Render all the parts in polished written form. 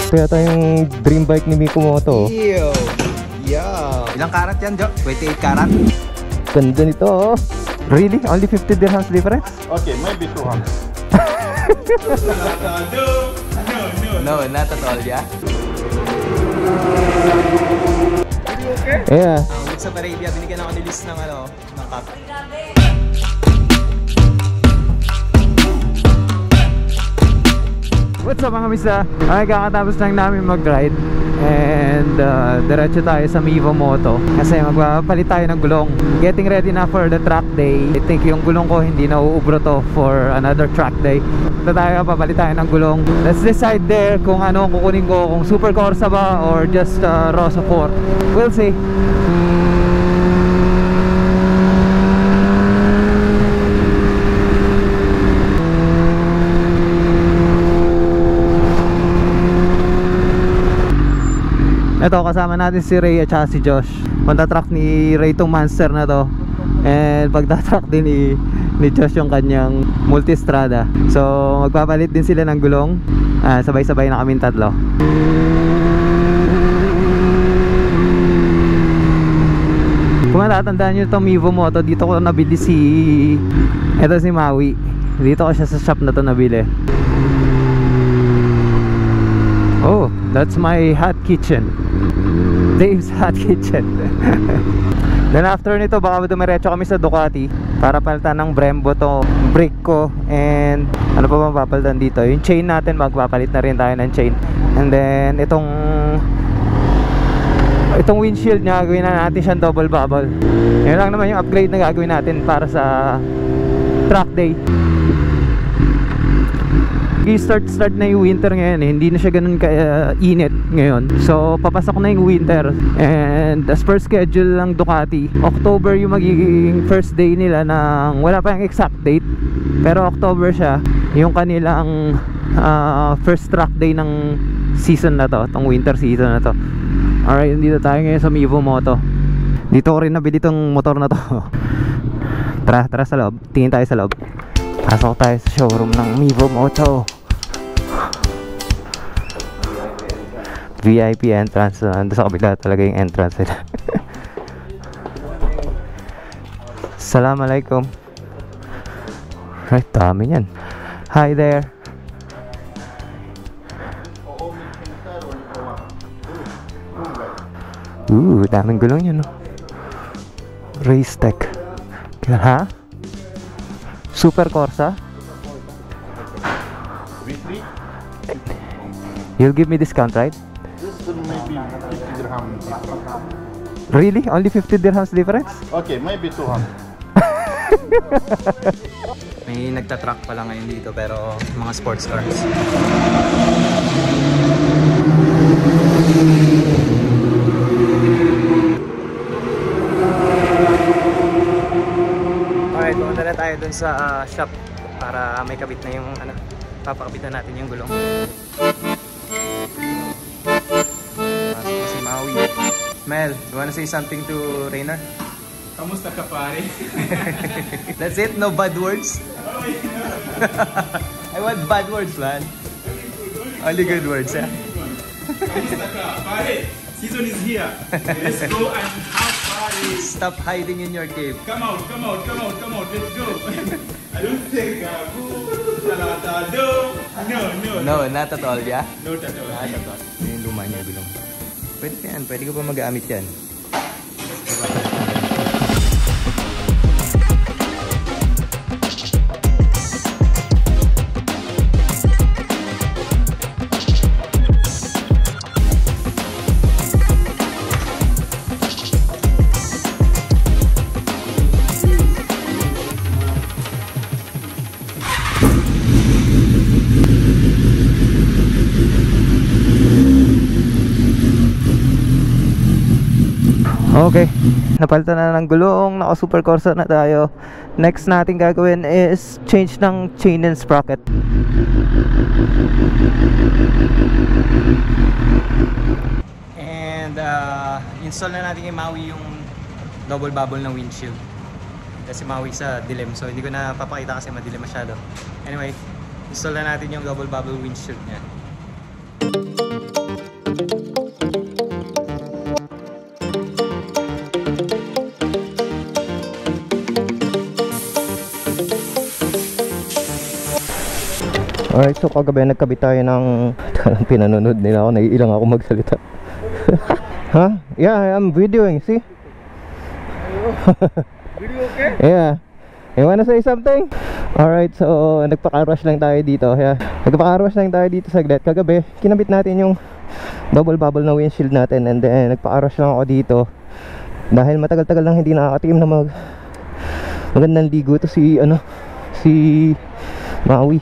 Ito yata yung dream bike ni Mikomoto. Ew. Yeah. Ilang karat yan, Jo? 28 karat? Ganda nito, oh. Really? Only 50 dirhams difference? Okay, maybe 200. No, not at all, yeah? Are you okay? Yeah. Sa Arabia, binigyan ako ni Liz ng ng cup. What's up mga misa? Ay, kakatapos lang namin mag-ride and diretso tayo sa Mevo Moto kasi magpapalit tayo ng gulong. Getting ready na for the track day. I think yung gulong ko hindi na uubro to for another track day. Ito tayo, papalit tayo ng gulong. Let's decide there kung ano ang kukunin ko, kung Super Corsa ba or just Rosso 4. We'll see. Ito, kasama natin si Ray at saka si Josh. Magta-track ni Ray tong Monster na to. And pagta-track din ni Josh yung kanyang Multistrada. So magpapalit din sila ng gulong. Sabay-sabay na kaming tatlo. Kung matatandaan nyo itong Mevo Moto, dito ko nabili si Maui. Dito ko siya sa shop na to nabili. Oh, that's my hot kitchen. Dave's Hot Kitchen. Then after nito, baka dumiretso kami sa Ducati para palitan ng Brembo to brake ko. And ano pa ba mapapalitan dito? Yung chain natin, magpapalit na rin tayo ng chain. And then itong windshield niya, gagawin na natin siyang double bubble. Yun lang naman yung upgrade na gagawin natin para sa track day. Start na yung winter ngayon, hindi na siya ganun ka-init ngayon. So papasok na yung winter. And as per schedule ng Ducati, October yung magiging first day nila ng, wala pa yung exact date, pero October siya yung kanilang first track day ng season na to, tong winter season na to. Alright, dito tayo ngayon sa Mevo Moto. Dito ko rin nabili tong motor na to. Tara sa loob, tingin tayo sa loob. Pasok tayo sa showroom ng Mevo Moto. VIP entrance. Nandun sa kabila talaga yung entrance nila. Assalamualaikum. Right, dami yan. Hi there. Daming gulong yan, no? Race Tech. Ha? Super Corsa? You'll give me discount, right? This maybe 50 dirham difference. Really? Only 50 dirhams difference? Okay, maybe 200. May nagtatrack pala ngayon dito pero mga sports cars. Alright, pumunta na tayo dun sa shop para may kabit na yung papakabit na natin yung gulong. Si Maui. Mel, you wanna say something to Rainer? Kamusta ka pare? That's it? No bad words? I want bad words, man. Only good words, eh? Kamusta ka pare? Season is here. Let's go and have party. Stop hiding in your cave. Come out. Let's go. I don't think No, not at all, yeah? Not at all. Not at all. Ito yung luma niya, gulong. Pwede yan, pwede ko pa mag-aamit yan. Okay, napalitan na ng gulong, naka Super Corsa na tayo. Next natin gagawin is change ng chain and sprocket. And install na natin kay Maui yung double bubble ng windshield. Kasi Maui sa dilim, so hindi ko na papakita kasi madilim masyado. Anyway, install na natin yung double bubble windshield niya. Alright, so kagabi nagkabit tayo ng pinanonood nila ako, naiilang ako magsalita. Huh? Yeah, I'm videoing, see? Video okay? Yeah. You wanna say something? Alright, so nagpaka-rush lang tayo dito. Yeah. Nagpaka-rush lang tayo dito saglit. Kagabi, kinabit natin yung double bubble na windshield natin, and then nagpaka-rush lang ako dito dahil matagal-tagal lang hindi nakakatim na magandang ligo to si Maui.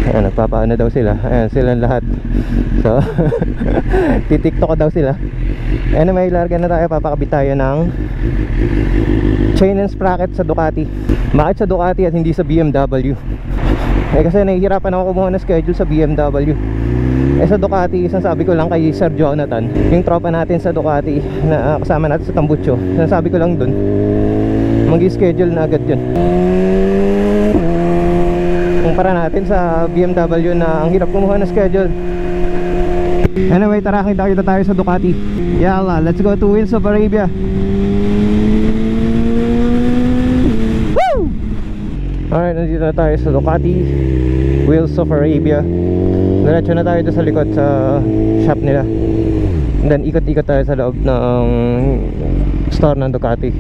Ayan, nagpapaano daw sila. Ayan, silang lahat. So, titiktok daw sila. Anyway, larga na tayo. Papakabit tayo ng chain and sprocket sa Ducati. Bakit sa Ducati at hindi sa BMW? Kasi nahihirapan ako kumuha ng schedule sa BMW. Sa Ducati, isang sabi ko lang kay Sir Jonathan, yung tropa natin sa Ducati na kasama natin sa Tambucho, isang sabi ko lang dun, mag-schedule na agad yun. Kumpara natin sa BMW na ang hirap kumuha ng schedule. Anyway, tara, kita tayo sa Ducati. Yalla, let's go to Wheels of Arabia. Woo! Alright, nandito na tayo sa Ducati Wheels of Arabia. Diretso na tayo doon sa likod sa shop nila. And then ikot-ikot tayo sa loob ng store ng Ducati.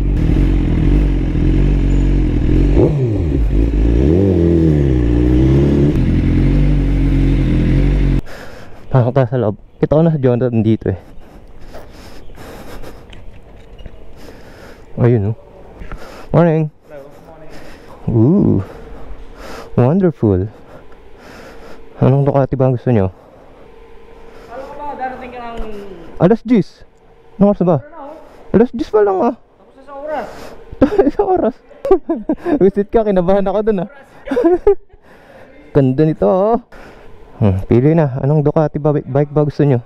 Pasok tayo sa loob. Kita ko na sa Jonathan dito eh. Ayun oh. Morning. Hello, morning. Ooh, wonderful. Anong Ducati ba ang gusto nyo? Alam ko ba, darating ka ng... Alas 10. Anong oras na ba? Alas 10 pa lang ah. Tapos sa oras. Isang oras. Visit ka, kinabahan ako dun ah. Ganda nito oh. Pili na. Anong Ducati bike ba gusto nyo?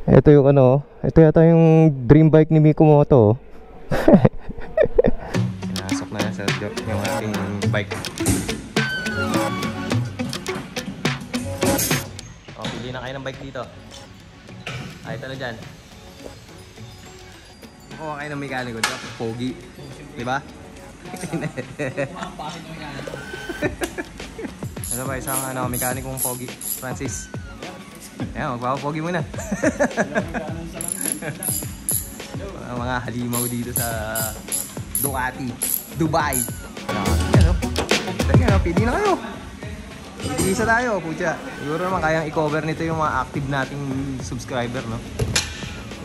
Ito yung ano, ito yata yung dream bike ni Mikomoto oh. Pinasok na sa yung ating bike. O, pili na kayo ng bike dito. Ay, ito na dyan. Kuha kayo ng mekaniko dito. Pogi. Diba? Ano ba, isang mekanikong pogi, Francis. Ayan, magpapapogi muna. Mga halimaw dito sa Ducati, Dubai. Ayan o, pili na kayo. Isa tayo, pucha. Siguro naman kayang i-cover nito yung mga active nating subscriber, no?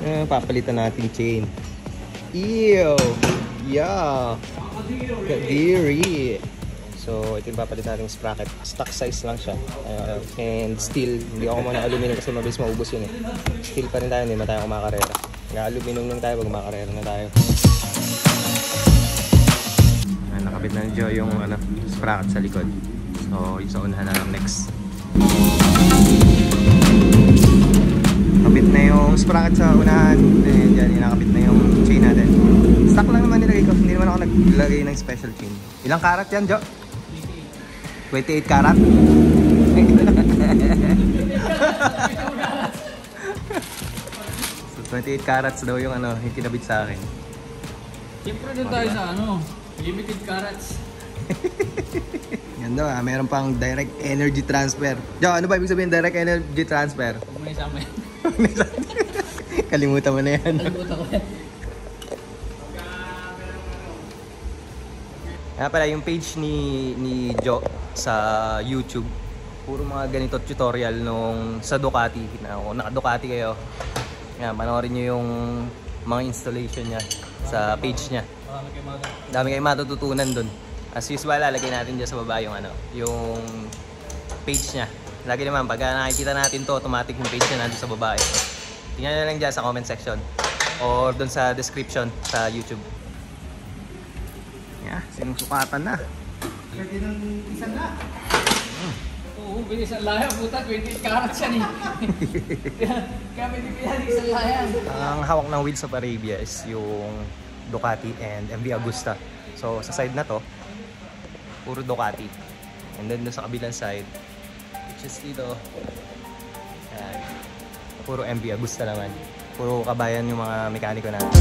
Ayan, papalitan nating chain. Ew! Yeah! Kadiri! So, ito yung papalit natin sprocket. Stock size lang siya. And steel. Hindi ako muna aluminum kasi mabilis maubos yun eh. Steel pa rin tayo, hindi naman tayo kumakarera. Nga-aluminum lang tayo pag makarera na tayo. Nakabit na niyo yung sprocket sa likod. So, yung sa unahan na lang next. Nakabit na yung sprocket sa unahan. And yan, nakabit na yung chain natin. Stock lang naman nilagay ko. Hindi naman ako naglagay ng special chain. Ilang karat yan, Jo? 28 karat? So 28 carats daw yung yung kinabit sa akin. Siyempre doon tayo sa limited carats. Yan daw mayroon pang direct energy transfer. Jo, ano ba ibig sabihin direct energy transfer? Kung may isama yan. Kalimutan mo na yan. Kalimutan ko yan. Kaya pala yung page ni Jo sa YouTube, puro mga ganito tutorial nung sa Ducati. Kung naka-Ducati kayo, yan, panoorin nyo yung mga installation niya sa page niya. Dami kayong matututunan dun. As usual, lalagay natin dyan sa baba yung yung page niya. Lagi naman, pag nakikita natin to, automatic yung page niya nandun sa baba. Tingnan nyo lang dyan sa comment section or dun sa description sa YouTube. Yeah, sinusukatan na. Pwede ng isang na. Oo, pwede isang layan. Puta, 28 carats yan eh. Kaya pwede pwede isang layan. Ang hawak ng Wheels of Arabia is yung Ducati and MV Agusta. So sa side na to, puro Ducati. And then dun sa kabilang side, which is dito, puro MV Agusta naman. Puro kabayan yung mga mekaniko natin.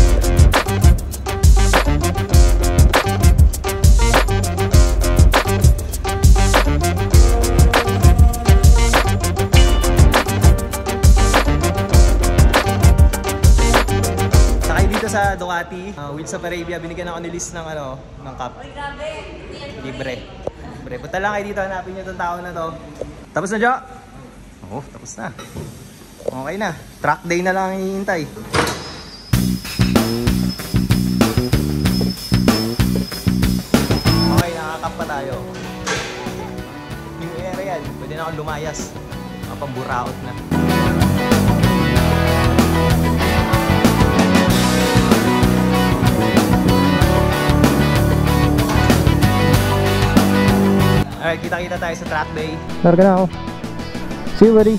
sa Paravia, binigyan ako ni Liz ng ano, ng cup. Libre. Libre. Punta lang kayo dito, hanapin nyo itong tao na to. Tapos na, Jo? Oo, tapos na. Okay na. Track day na lang ang hihintay. Okay, nakakap pa tayo. Yung area yan, pwede na akong lumayas. Mapamburaot na. Alright, kita-kita tayo sa track day. Larga na ako. See you buddy.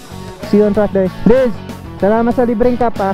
See you on track day. Liz, salamat sa libreng cup ha.